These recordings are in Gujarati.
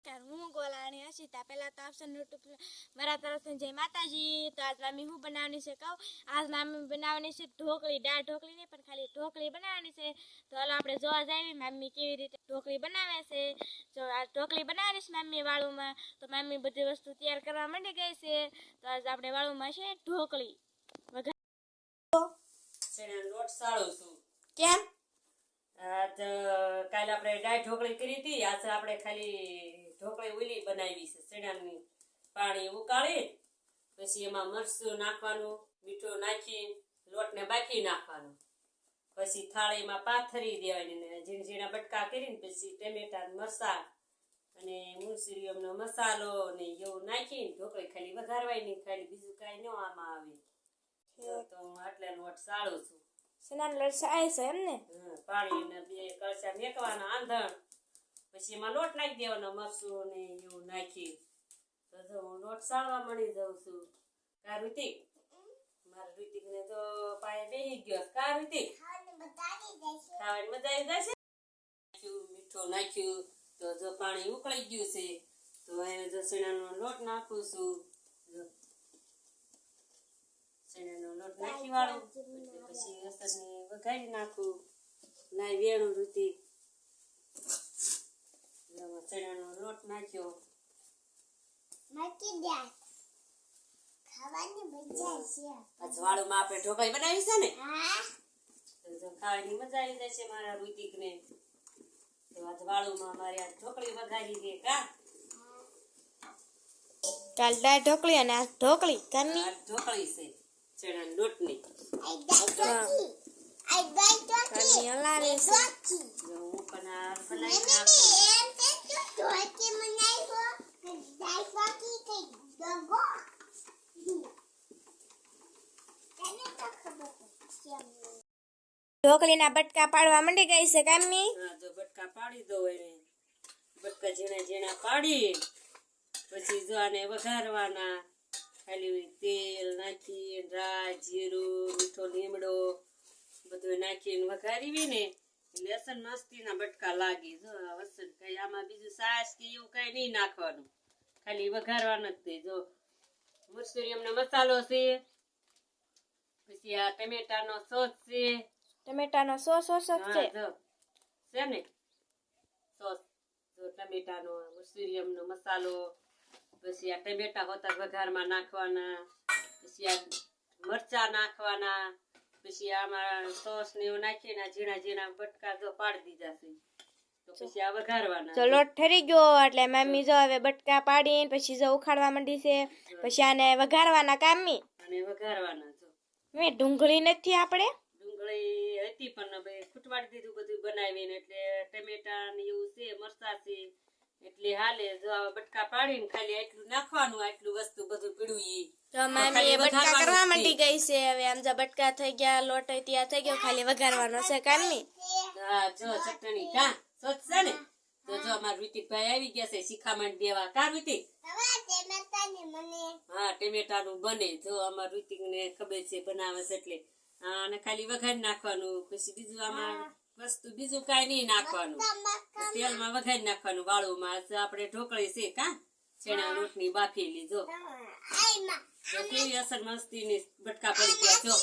હું ગોલાણી હસીતા પહેલા તો આપશે યુટ્યુબ મારા તરફથી જય માતાજી। તો આજ મમ્મી હું બનાવવાની છે કહું। આજ મમ્મી બનાવવાની છે ઢોકળી, દાળ ઢોકળી નહીં પણ ખાલી ઢોકળી બનાવવાની છે। તો હાલો આપણે જોવા જઈએ મમ્મી કેવી રીતે ઢોકળી બનાવે છે। જો આ ઢોકળી બનાવવાની છે મમ્મી વાળુમાં, તો મમ્મી બધી વસ્તુ તૈયાર કરવા માંડી ગઈ છે। તો આજ આપણે વાળુમાં છે ઢોકળી લોટ સાળું છું કેમ આજ કાલે આપણે દાળ ઢોકળી કરી હતી। આજ આપણે ખાલી ઢોકળી ઓલી બનાવી છે। ચણાની પાણી ઉકાળી પછી એમાં મરચું નાખવાનું, મીઠું નાખી લોટને બાકી નાખવાનું, પછી થાળીમાં પાથરી દેવાની ને ઝીણા ઝીણા બટકા કરીને પછી ટમેટા મરચાં અને મુસળીનો મસાલો ને એવું નાખીને ઢોકળી ખાલી વઘારવાની, ખાલી બીજું કાંઈ ન આમાં આવે। તો આટલે લોટ સાળું છું। સનાન લોટ સાળે છે એમ ને? પાણી ને 2 કળશા મેકવાના આંધણ, પછી એમાં લોટ નાખી દેવાનો મરચું ને એવું નાખી। તો જો હું લોટ સાળવા મળી જાઉં છું। કા ઋતિક, મારા ઋતિક ને તો પાયે બેહી ગયો। કા ઋતિક, ખાવાની મજા આવી જશે। મીઠું નાખ્યું તો જો પાણી ઉકળી ગયું છે। તો હવે જો ચણાનો લોટ નાખું છું। ચણાનો લોટ નાખી વાળું પછી લસણને વઘારી નાખું। લાઈ વેણું ઋતિક, ચણાનો લોટ નાખ્યો, નાખી દે, ખાવાની મજા છે। આજ વાળુમાં આપણે ઢોકળી બનાવી છે ને? હા, તો ખાવાની મજા આવી જશે મારા ઋતિક ને। તો આજ વાળુમાં મારે આ ઢોકળી વઘારી દે। કાલ દાળ ઢોકળી અને આ ઢોકળી કાની આ ઢોકળી છે ચણાના લોટની। કાની હલાવે છે। જો હું પણ આ બનાવી નાખું। ઢોકળીના બટકા પાડવા માંડી ગઈ છે કામી। હા, જો બટકા પાડી દો એને, બટકા ઝીણા ઝીણા પાડી પછી જો આને વઘારવાના, ખાલી તેલ નાખી રાઈ જીરું મીઠો લીમડો બધું નાખીને વઘારીવી ને લસણ મસ્તીના બટકા લાગી। જો લસણ કઈ આમાં બીજું સાસ કે એવું કઈ નહીં નાખવાનું, ખાલી વઘારવાનું જ તે। જો મુસળીનો મસાલો છે, પછી આ ટમેટાનો સોસ છે। ટમેટાનો સોસ છે છે ને સોસ, જો ટમેટાનો મુસળીનો મસાલો, પછી આ ટમેટા હોતા વઘારમાં નાખવાના, પછી આ મરચા નાખવાના, પછી આમાં સોસ ને એવું નાખીને ઝીણા ઝીણા બટકા જો પાડી દીધા છે। તો પછી આ વઘારવાના। જો લોટ ઠરી ગયો એટલે મમ્મી જો હવે બટકા પાડીને પછી જો ઉખાડવા માંડી છે, પછી આને વઘારવાના કામી અને વઘારવાના। જો મે ડુંગળી નથી આપણે ડુંગળી હતી પણ હવે ખૂટવાડી દીધું બધું બનાવીને, એટલે ટમેટા ને એવું છે મરચા છે એટલે હાલે। જો આ બટકા પાડીને ખાલી આટલું નાખવાનું, આટલું વસ્તુ બધું પીડું ઈ તો મમ્મી બટકા કરવા માંડી ગઈ છે। હવે આમ જો બટકા થઈ ગયા, લોટ તૈયાર થઈ ગયો, ખાલી વઘારવાનો છે કામી। હા, જો ચટણી કા સોચ છે ને? તો જો અમાર ઋતિકભાઈ આવી ગયા છે શિખામણ દેવા। કા ઋતિક? હા, ટમેટાનું બને। જો અમાર ઋતિક ને ખબર છે બનાવે છે એટલે અને ખાલી વઘારી નાખવાનું, પછી બીજું આમાં વસ્તુ બીજું કાંઈ નહીં નાખવાનું, તેલમાં વઘારી નાખવાનું વાળુમાં। આપણે ઢોકળી છે કા ચણા લોટની બાફેલી। જો કેવી અસર મસ્તીની બટકા પડી ગયા। જો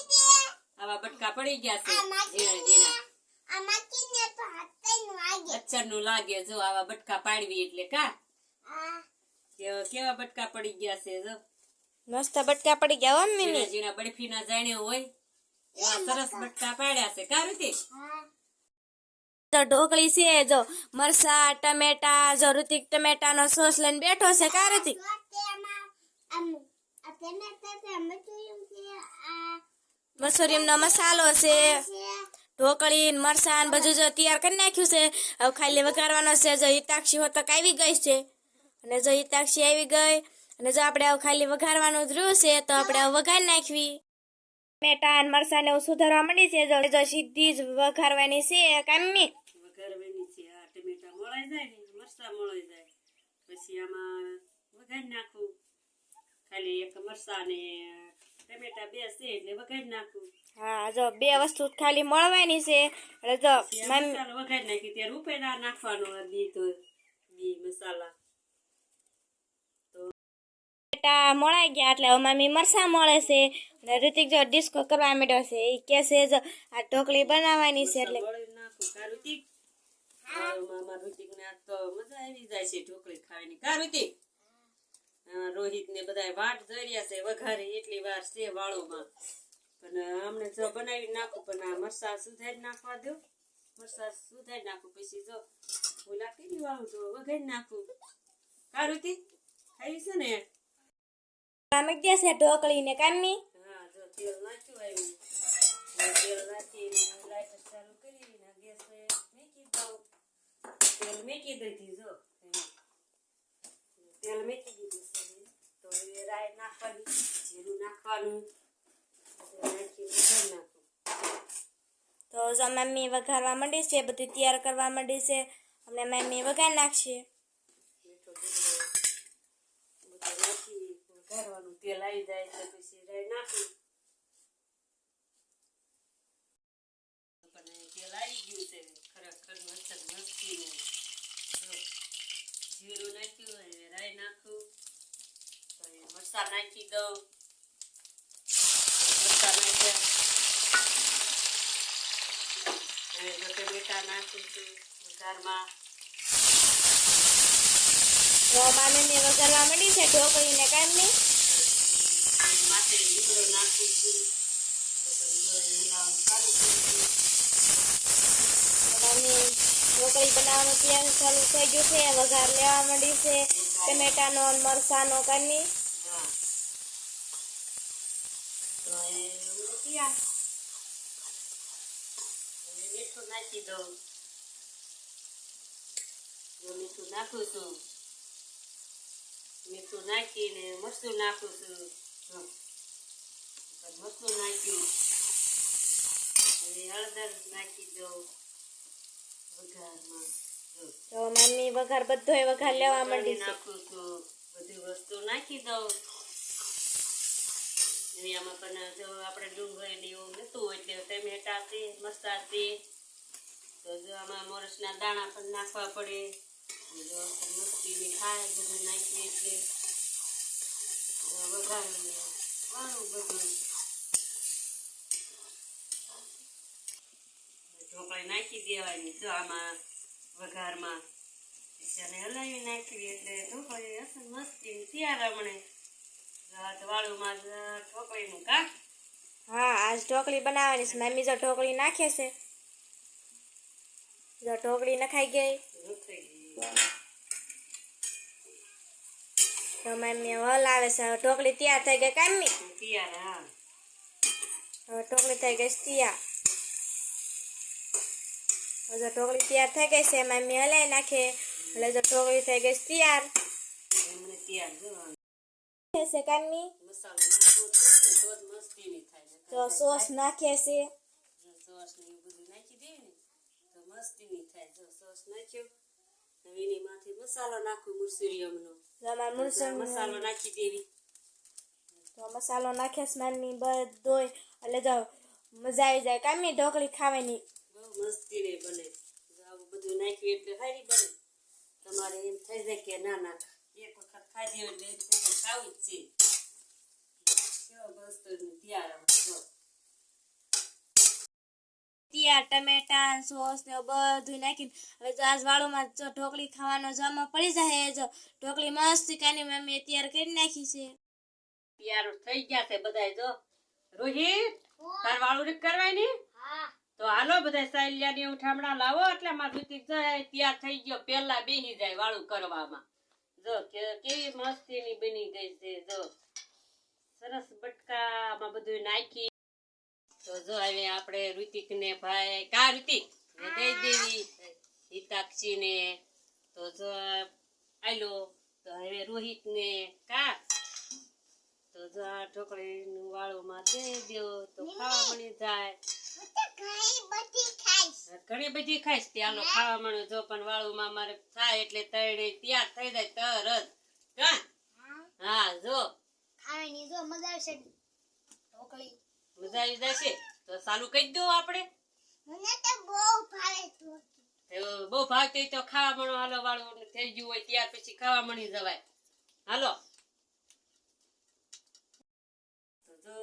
આવા બટકા પડી ગયા છે ઝીણા ઝીણા, અચ્છરનું લાગે। જો આવા બટકા પાડવી એટલે કા કેવા બટકા પડી ગયા છે। જો મસ્ત બટકા પડી ગયા હો મમ્મી। ઝીણા ઝીણા બરફીના જાણે હોય એવા સરસ બટકા પાડ્યા છે કા ઋતિક? તો ઢોકળી છે જો મરસા ટમેટા, જો ઋતિક ટમેટાનો સોસ લઈને બેઠો છે કા ઋતિક? મસૂરીનો મસાલો છે, ઢોકળી મરસાં બધું જો તૈયાર કરી નાખ્યું છે। હવે ખાલી વઘારવાનો છે। જો હિતાક્ષી હોતક આવી ગઈ છે, અને જો હિતાક્ષી આવી ગઈ અને જો આપણે હવે ખાલી વઘારવાનું જ રહ્યું છે, તો આપણે વઘારી નાખવી। ટમેટા અને મરસાં ને એવું સુધારવા માંડી છે। જો સીધી જ વઘારવાની છે કામી। વઘારવાની છે। આ ટમેટા મોળાઈ જાય ને મરચાં મોળાઈ જાય પછી આમાં વઘારી નાખું, ખાલી એક મરચાં ને ટમેટા 2 છે એટલે વઘારી નાખું। હા, જો 2 વસ્તુ ખાલી મળવાની છે એટલે જો મસાલો વઘારી નાખી ત્યારે ઉપેડા નાખવાનો બી મસાલા ટમેટા મળાઈ ગયા એટલે હવે મમ્મી મરસા મળે છે ને ઋતિક જો ડિસ્કો કરવા માંડ્યો છે એ કે છે જો આ ઢોકળી બનાવવાની છે એટલે વળી નાખું કા ઋતિક મામા ઋતિક ને આજ તો મજા આવી જાય છે ઢોકળી ખાવાની કા ઋતિક રોહિત ને બધા વાટ જોઈ રહ્યા છે વઘારે એટલી વાર છે વાળોમાં પણ અમને જો બનાવી નાખું પણ આ મરસા સુધારી નાખવા દો મરસા સુધારી નાખું પછી જો ઓલા કેટલી વાળું તો વઘારી નાખું કા ઋતિક ખાઈ છે ને આમે દે છે ઢોકળી ને કામી હા જો તેલ નાખ્યું આવ્યું તેલ નાખીને લાઈટર ચાલુ કરીને ગેસ મેકી દઉં તેલ મેકી દીધી જો તેલ મેકી દીધું છે તો હવે રાઈ નાખવાની જીરું નાખવાનું નાખી વઘાર નાખું તો જો મમ્મી વઘારવા માંડી છે બધું તૈયાર કરવા માંડી છે અમને મમ્મી વઘાર નાખશે મીઠો જીરું બધું નાખી વઘારવાનું તેલ આવી જાય એટલે પછી રાઈ નાખું પણ તેલ આવી ગયું છે ખરેખર મસ્તીનું જીરું નાખ્યું હવે રાઈ નાખું તો એ મરચાં નાખી દઉં મરચાં નાખ્યા હવે જો ટમેટા નાખું છું વઘારમાં તો મમ્મી વઘારવા માંડી છે ઢોકળી ને કામી માથે લીમડો નાખું છું તો પછી જો હલાવવાનું ચાલુ કરું છું મમ્મી ઢોકળી બનાવવાનું તૈયાર ચાલુ થઈ ગયું છે વઘાર લેવા માંડી છે ટમેટાનો અને મરસાનો કામી હા તો એ તૈયાર હવે મીઠું નાખી દઉં જો મીઠું નાખું છું મીઠું નાખીને મરચું નાખું છું મરચું નાખ્યું હવે હળદર નાખી દઉં વઘારમાં તો મમ્મી વઘાર બધોય વઘાર લેવા માંડી છે નાખું છું બધી વસ્તુ નાખી દઉં આમાં પણ જો આપણે ડુંગળી ને એવું નતું એટલે ટમેટા છે મરચાં છે તો જો આમાં મોરસના દાણા પણ નાખવા પડે જો મસ્તીની ખાય બધું નાખીએ એટલે વઘારું વાળું બધું ઢોકળી નાખી દેવાની જો આમાં વઘારમાં એને હલાવી નાખવી એટલે ઢોકળી અસલ મસ્તી તૈયાર હમણે વાળુમાં ઢોકળીનું કા હા આજ ઢોકળી બનાવવાની છે મમ્મી જો ઢોકળી નાખે છે જો ઢોકળી નખાઈ ગઈ તો મમ્મી હલ આવે છે હવે ઢોકળી તૈયાર થઈ ગઈ કામી તૈયાર હા હવે ઢોકળી થઈ ગઈ છે તૈયાર હવે જો ઢોકળી તૈયાર થઈ ગઈ છે મમ્મી હલાવી નાખે એટલે જો ઢોકળી થઈ ગઈ છે તૈયાર એમને તૈયાર જો છે કામી મસાલો નાખવો તો જ મસ્તીની થાય તો સોસ નાખે છે જો સોસ ને એવું બધું નાખી દે ને તો મસ્તીની થાય જો સોસ નાખ્યો હવે એની માથે મસાલો નાખું મુરસુરિયમનો તમારે મુરસુમ મસાલો નાખી દેવી તો મસાલો નાખે છે મમ્મી બધોય એટલે જો મજા આવી જાય કામી ઢોકળી ખાવાની બહુ મસ્તીને બને જો આવું બધું નાખ્યું એટલે સારી બને તમારે એમ થઈ જાય કે ના ના એક વખત ખાધી એટલે એમ થઈ જાય ખાવું જ છે કેવો મસ્ત તૈયાર જો તૈયાર ટમેટા સોસ ને બધું નાખીને હવે જો આજ વાળુમાં જો ઢોકળી ખાવાનો જમા પડી જાય જો ઢોકળી મસ્ત કાની મમ્મીએ તૈયાર કરી નાખી છે તૈયાર થઈ ગયા છે બધાય જો રોહિત તાર વાળું ને કરવાય ને તો હાલો બધા સાયલિયા ને ઉઠામણા લાવો એટલે માર ઋતિક જાય તૈયાર થઈ ગયો પેલા બેહી જાય વાળું કરવામાં જો કેવી મસ્તીની બની ગઈ છે જો સરસ બટકામાં બધું નાખી તો જો હવે આપણે ઋતિક ને ભાઈ કા ઋતિક દઈ દેવી હિતાક્ષી ને તો જો આલો તો હવે રોહિત ને કા તો જો આ ઢોકળી નું વાળું માં દઈ દો તો ખાવા મળી જાય ઘણી બધી ખાઈશ ત્યાંનો ખાવા મળે જો પણ વાળું માં મારે થાય એટલે તળે તૈયાર થઈ જાય તરત કા હા જો ખાવાની જો મજા આવશે ઢોકળી મજા આવી જશે તો ચાલુ કરી દો આપણે મને તો બહુ ભાવે બહુ ભાવતી તો ખાવા મળો હાલો વાળું થઈ ગયું હોય ત્યાર પછી ખાવા મળી જવાય હાલો જો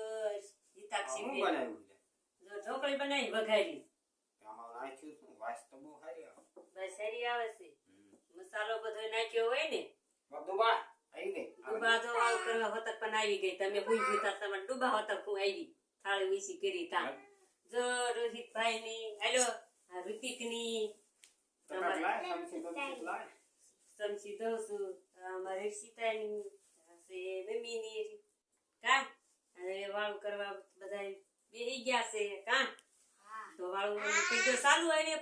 હિતાક્ષી હું બેન. બનાવ્યું છે? જો ઢોકળી બનાવી વઘારી આમાં નાખ્યું શું? વાસ તો બહુ સારી આવે. બસ સારી આવે છે હમ. મસાલો બધો નાખ્યો હોય ને ડુબા આવી ગઈ. ડૂબા જો વાવ કરવા હોતક પણ આવી ગઈ તમે ભૂલ ભૂતા તમારે ડૂબા હોતક હું આવી થાળી વીસી કરી તા જો રોહિતભાઈ ની હેલો ઋતિક ની તરત લાય, સમસી બમસી લાય. સમસી દઉં છું અમારે સીતાની છે મમ્મીની કા અને વાળું કરવા બધા બેહી ગયા છે કા તો વાળું કીધું ચાલુ હોય ને